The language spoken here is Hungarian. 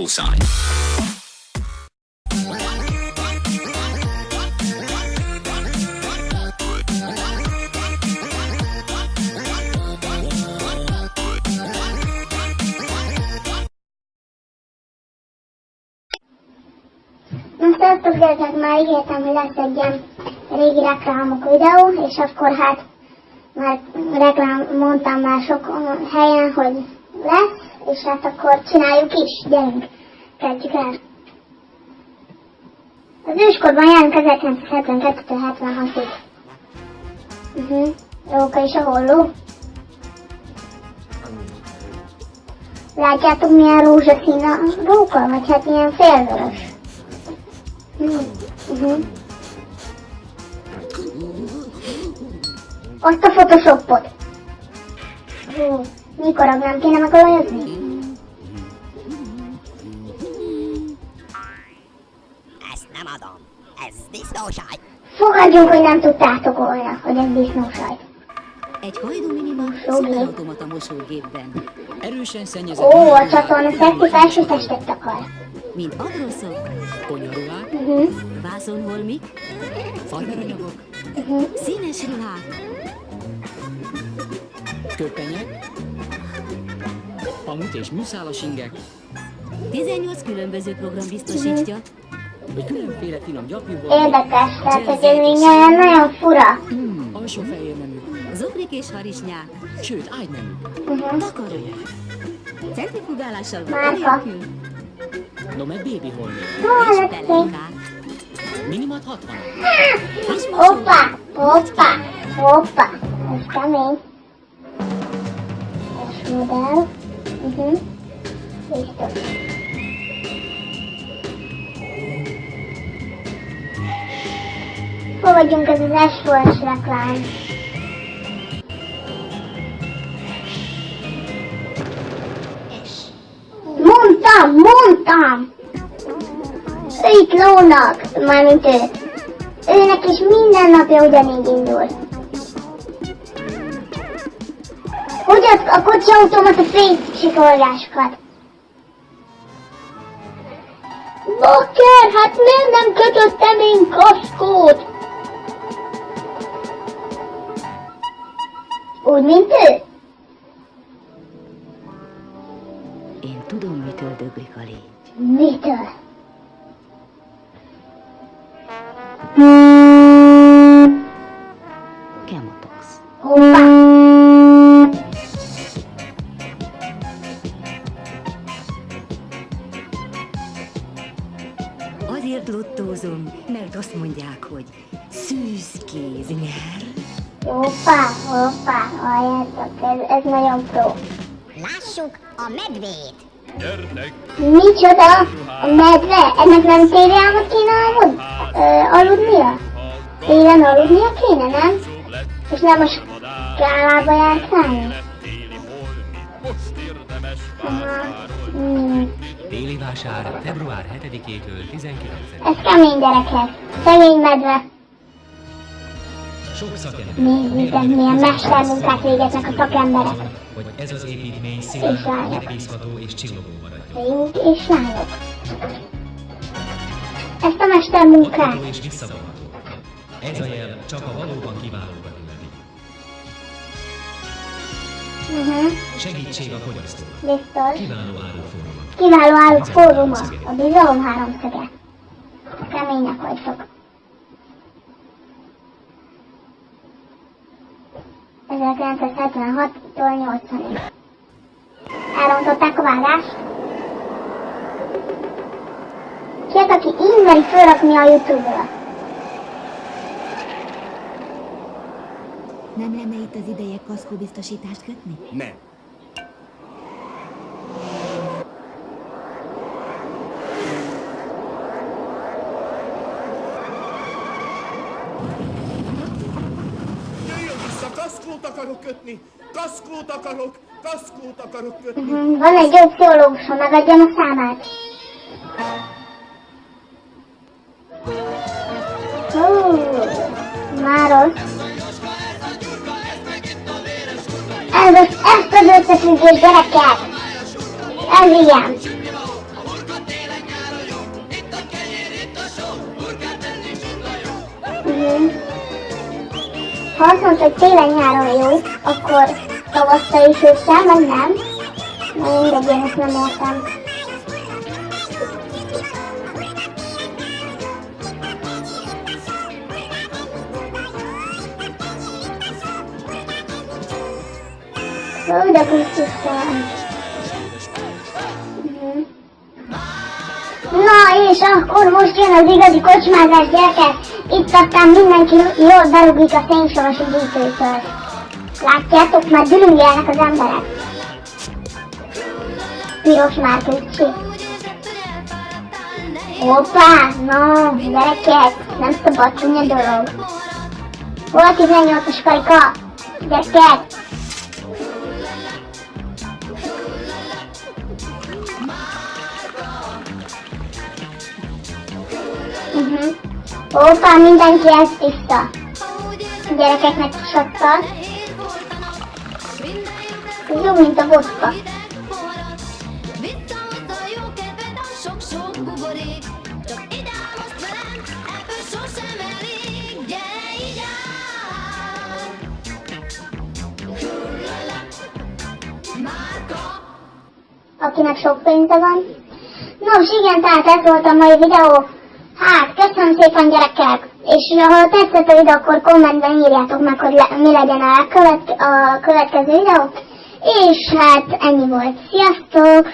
muszáj. Sziasztok gyerekek, már ígértem, hogy lesz egy ilyen régi reklámok videó, és akkor hát már mondtam már sok helyen, hogy lesz, és hát akkor csináljuk is, gyerünk, kezdjük el. Az őskorban járunk 1972-től 76-ig. Róka és a holló. Látjátok milyen rózsaszín a róka, vagy hát ilyen félvörös. Azt a photoshopot. Mikor nem kéne megolajozni? Ezt nem adom. Ez disznósajt. Fogadjunk, hogy nem tudtátok volna, hogy ez disznósajt. Egy hajdu minima szuperautomata mosógépben. Erősen szennyezett. Ó, a csatorna szexi felső testet akar. Mint adroszok, Konyaruhák, vászonholmik, farmeranyagok, színes ruhák, köpenyek, pamut és műszálas ingek, 18 különböző program biztosítja, vagy különféle finom gyapjúból, Érdekes, tehát hogy ez mindjárt nagyon fura. alsó fehérnemű, zoknik és harisnyák, sőt ágynemű, takarók, centrifugálással Márka. nélkül, no meg baby holmi. és Hát, pelenká. Minimat 60. Hoppá, ez kemény. Ez modell. Biztos. Fogadjunk, ez az SOS reklám. Mondtam! Itt lónak, mármint ő. Őnek is minden napja ugyanígy indul. Hogy a kocsi automata fénysikolgásokat? Bakker, hát miért nem kötöttem én kaszkót? Úgy, mint ő? Én tudom, mitől döglik a légy. Mitől? Chemotox. Hoppá! Azért lottózom, mert azt mondják, hogy szűzkéz nyer. Hoppá, halljátok, ez nagyon pro. Lássuk a medvét. Micsoda? A medve? Ennek nem téli kéne aludnia? Télen aludnia kéne, nem? És nem a skálába járkálni? Téli vásár február 7-től 19-ig. Ez kemény gyerekek. Szegény medve. Sok szakember. Nézzétek, milyen mestermunkát végeznek a szakemberek. Hogy ez az építmény És szilárd, lányok. megbízható és csillogó maradjon. Fiúk és lányok. Ezt a mestermunkát. Hatható és visszavonható. Ez a jel csak a valóban kiválókat illeti. Segítség a fogyasztónak. Biztos. Kiváló árufóruma. Kiváló állók fóruma. A bizalom háromszöge. Kemények vagytok. 1976-tól 80-ig. Elrontották a vágást. Ki az, aki így meri fölrakni a YouTube-ra? Nem lenne itt az ideje kaszkóbiztosítást kötni? Nem. Jöjjön vissza, kaszkót akarok kötni! Kaszkót akarok kötni! Van egy jó pszichológus, ha megadjam a számát. Már rossz. Ezt az összefüggés, gyerekek! Ez ilyen. Ha azt mondta, hogy télen-nyáron jó, akkor tavasszal is ősszel, meg nem. Na mindegy, én ezt nem értem. De Krisztusom. Na és akkor most jön az igazi kocsmázás, gyerekek. Itt aztán mindenki jól berugik a fénysavas üdítőtől. Látjátok, már dülüngelnek az emberek. Piros márkőcsi. Hoppá, no, gyerekek, nem szabad csúnya dolog. Hol a 18-as karika? Gyerekek. Hoppá, mindenki ez tiszta. Gyerekeknek is adtad. Ez jó, mint a vodka. Akinek sok pénze van. Nos, igen, tehát ez volt a mai videó. Hát, köszönöm szépen, gyerekek! És ha tetszett a videó, akkor kommentben írjátok meg, hogy mi legyen a következő videó. És hát ennyi volt. Sziasztok!